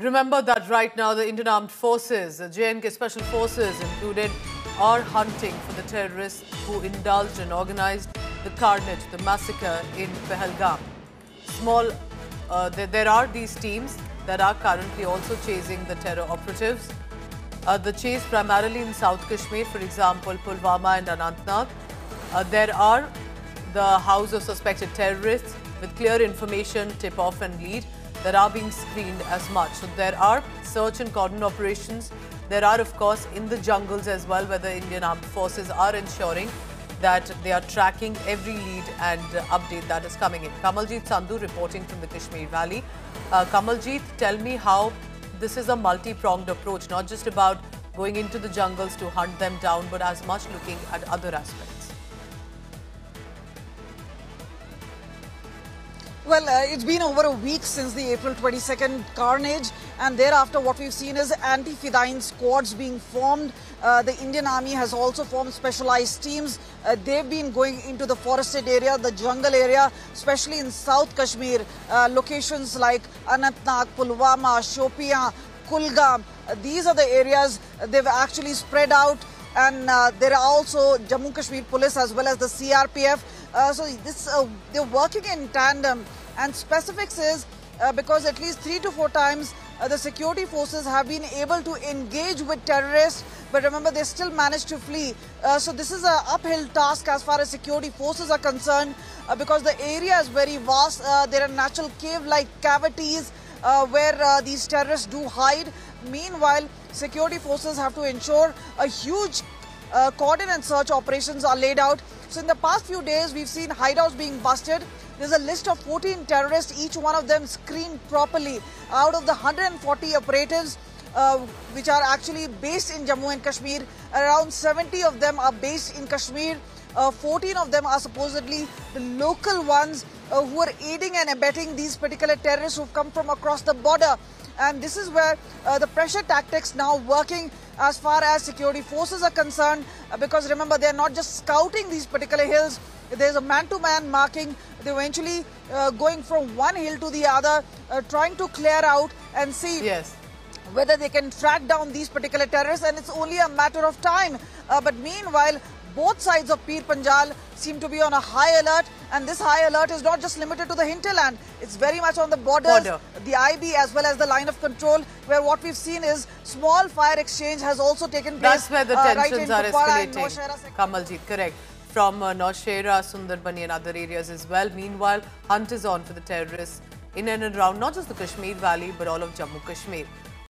Remember that right now the Indian Armed Forces, the J&K Special Forces included, are hunting for the terrorists who indulged and organized the carnage, the massacre in Pahalgam. There are these teams that are currently also chasing the terror operatives. The chase primarily in South Kashmir, for example, Pulwama and Anantnag. There are the house of suspected terrorists with clear information, tip-off and lead that are being screened as much. So there are search and cordon operations. There are, of course, in the jungles as well, where the Indian Armed Forces are ensuring that they are tracking every lead and update that is coming in. Kamaljeet Sandhu reporting from the Kashmir Valley. Kamaljeet, tell me how this is a multi-pronged approach, not just about going into the jungles to hunt them down, but as much looking at other aspects. Well, it's been over a week since the April 22nd carnage, and thereafter what we've seen is anti-Fidayeen squads being formed. The Indian Army has also formed specialized teams. They've been going into the forested area, the jungle area, especially in South Kashmir, locations like Anantnag, Pulwama, Shopian, Kulgam. These are the areas they've actually spread out. And there are also Jammu Kashmir Police as well as the CRPF. They're working in tandem. And specifics is because at least 3 to 4 times the security forces have been able to engage with terrorists. But remember, they still managed to flee. So this is an uphill task as far as security forces are concerned because the area is very vast. There are natural cave-like cavities where these terrorists do hide. Meanwhile, security forces have to ensure a huge cordon and search operations are laid out. So in the past few days, we've seen hideouts being busted. There's a list of 14 terrorists, each one of them screened properly. Out of the 140 operatives, which are actually based in Jammu and Kashmir, around 70 of them are based in Kashmir. 14 of them are supposedly the local ones who are aiding and abetting these particular terrorists who've come from across the border. And this is where the pressure tactics now working as far as security forces are concerned, because remember, they're not just scouting these particular hills. There's a man-to-man marking. They're eventually going from one hill to the other, trying to clear out and see whether they can track down these particular terrorists, and it's only a matter of time. But meanwhile, both sides of Pir Panjal seem to be on a high alert, and this high alert is not just limited to the hinterland. It's very much on the borders, the IB as well as the line of control, where what we've seen is small fire exchange has also taken place. That's where the tensions are escalating. Kamaljeet, correct. From Naushera, Sundarbani and other areas as well. Meanwhile, hunt is on for the terrorists in and around not just the Kashmir Valley, but all of Jammu Kashmir.